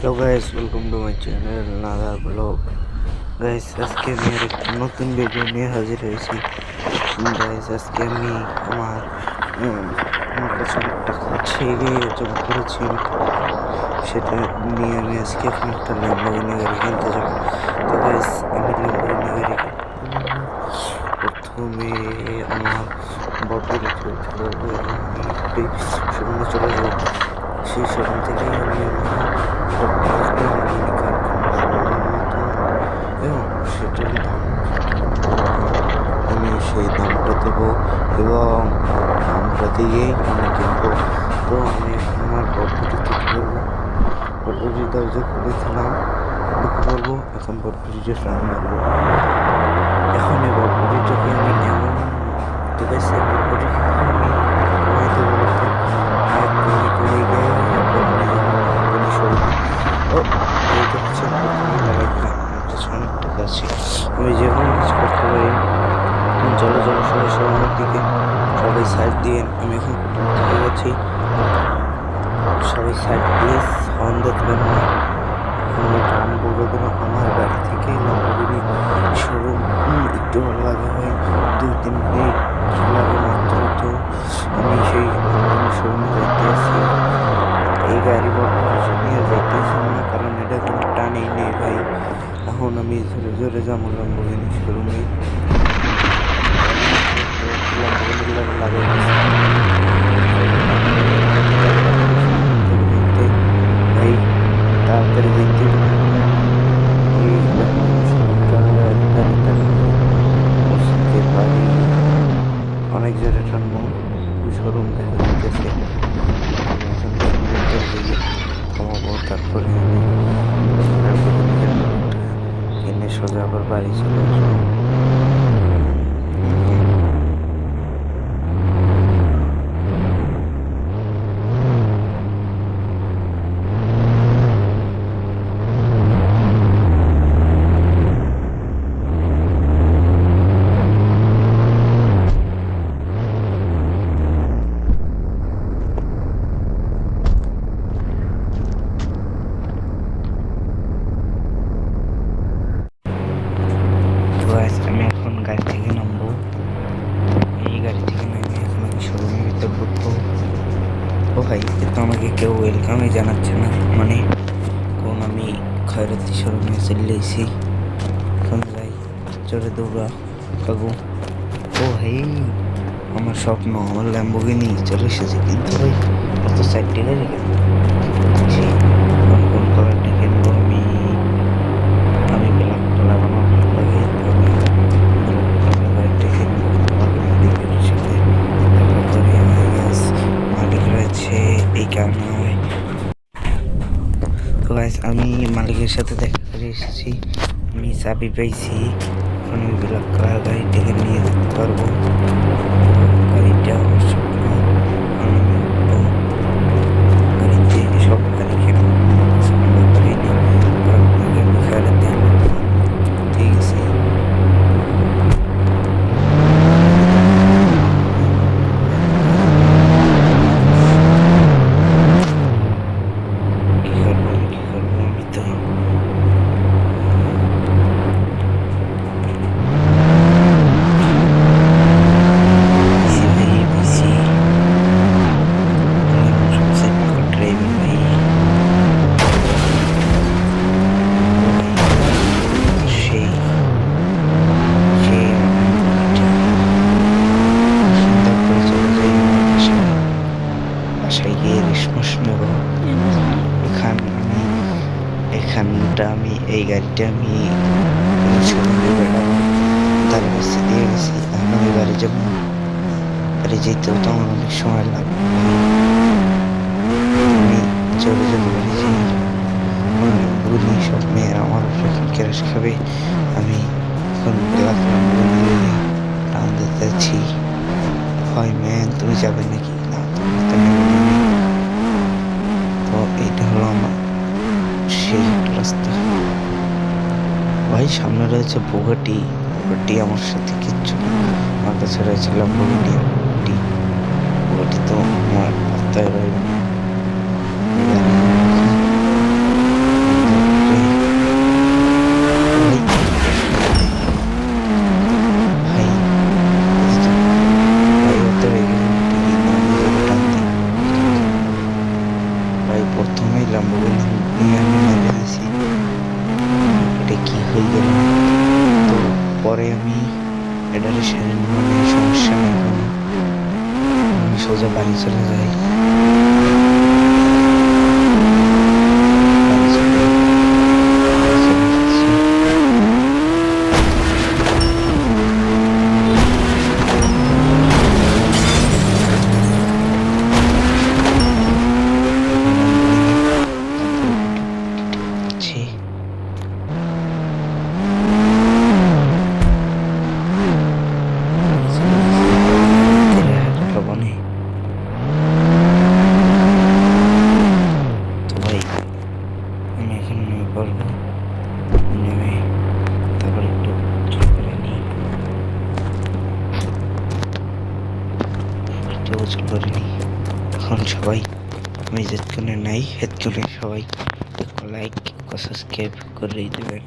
Hello guys, welcome to my channel Nada blog. Guys, আজকে আমি একটা নতুন ভিডিও নিয়ে হাজির হয়েছি। গাইস, আজকে আমি আমার কাছে অনেক টাকা আছে, জমা করেছি আমি সেটা নিয়ে আমি আজকে এখন একটা ল্যাম্বরগিনি গাড়ি কিনতে যাব। তো গাইস, আমি ল্যাম্বরগিনি গাড়ি কিনতে প্রথমে আমার বড় চলতে পারবো এবং আমি একটি শোরুমে চলে যাব। সেই শোরুম থেকেই আমি আমার ল্যাম্বরগিনি কার কিনবো এবং সেটার দাম আমি সেই দামটা দেবো এবং দামটা দিয়েই আমি কিনবো। তো আমি এখন আমার বড়বড়িতে ঢুকবো, বড়বড়ির দরজা খুলেছিলাম, ঢুকে পড়বো। এখন বড়বড়িটা টান মারবো। এখন এই বড়বড়িটাকে আমি এমন তো গাইস, এই বড়বড়িটাকে আমি কমাইতে বলতে কমে কমে গিয়ে বড়বড়ি যাবো শোরুমে। ও এই তো হচ্ছে বড়বড়ি লাগাই দিলাম। আমার কাছে অনেক টাকা আছে, আমি যে কোনো কিছু করতে পারি। চলো চলো সবাই শোরুমের দিকে, সবাই সাইড দিয়ে। আমি এখন কোথাও গেছি, সবাই সাইড প্লিজ, হর্ন দেখবেন না। এখন আমি টান বলে দিলাম। আমার বাড়ি থেকে ল্যাম্বরগিনি শোরুম একটু লাগে হয় 2-3 মিনিট লাগে মাত্র। তো আমি সেই শোরুমে যাইতে আসি, এই গাড়ি বড় নিয়ে যাইতেছিলাম না, কারণ এটা কোনো টানেই নেই ভাই। এখন আমি জোরে জোরে যাবো ল্যাম্বরগিনি শোরুমে। লাগাই ভাই, তাড়াতাড়ি দেখতে পারি। অনেক জোরে টানবো, শোরুম দেখা যাইতেছে। থামাবো, তারপরে আমি কিনে সোজা আবার বাড়ি চলে আসবো। আমি এখন গাড়ি থেকে নামবো। এই গাড়ি থেকে নেমে এখন আমি শোরুমের ভিতর ঢুকবো। ও ভাই, এ তো আমাকে কেউ ওয়েলকামই জানাচ্ছে না, মানে কোন আমি খয়রাতি শোরুমে চলে এসেছি। এখন যাই, চলে দৌড়া কাকু। ও ভাই, আমার স্বপ্ন, আমার ল্যাম্বরগিনি চলে এসেছে। কিন্তু ভাই এত 4টি গাড়ি কেন? কোন কালারটা কিনবো? আমি ব্ল্যাক কালার আমার ভালো লাগে, তো আমি ব্ল্যাক কালার গাড়িটা কিনবো। মালিকের সাথে দেখা করে মালিক রয়েছে এই কারণে। তো গাইস, আমি মালিকের সাথে দেখা করে এসেছি, আমি চাবি পেয়েছি। এখন আমি ব্ল্যাক কালার গাড়িটাকে নিয়ে যেতে পারবো। গাড়িটা আমার স্বপ্ন, আমি উঠবো গাড়িতে। সব গাড়ি কিনবো, গাড়ি নেই, কারণ আমি খেয়ালে দেন। ঠিক আছে, কি করবো আমি তো বাসায় গিয়ে রেশমাস নেব। এখানটা আমি এই গাড়িটা আমি শোরুমে বেড়াবো, তার কাছে দিয়ে গেছি। এখন আমি বাড়ি যাবো। বাড়ি যেতেও তো আমার অনেক সময় লাগবে। আমি চলে যাবো বাড়ি যাই। বুঝি সব মেয়েরা আমার এখন ক্যাশ খাবে। আমি এখন গেলাম টান দিতে যাচ্ছি। হয় ম্যান, তুমি যাবে নাকি? না, তুমি তো নেবে না। তো এইটা হলো আমার সেই একটা রাস্তা। ভাই, সামনে রয়েছে বুগাটি। বুগাটি আমার সাথে কিচ্ছু না, আমার কাছে রয়েছে ল্যাম্বরগিনি। বুগাটি তো আমার পাত্তায় রইবে না। ল্যাম্বরগিনি নিয়ে আমি মেরে দিয়েছি। এটা কি হয়ে গেল? তো পরে আমি এটারে সেরে মানে সমস্যা নেই কোনো, আমি সোজা বাড়ি চলে যাই। বাড়ি চলে যাচ্ছি। ছি, লবণে তো ভাই আমি এখন নেমে পড়বো। নেমে তারপর একটু গোসল করে নিই, একটু গোসল করে নিই। এখন সবাই আমি যেখানে নাই সেখানে সবাই লাইক সাবস্ক্রাইব করে দেবেন।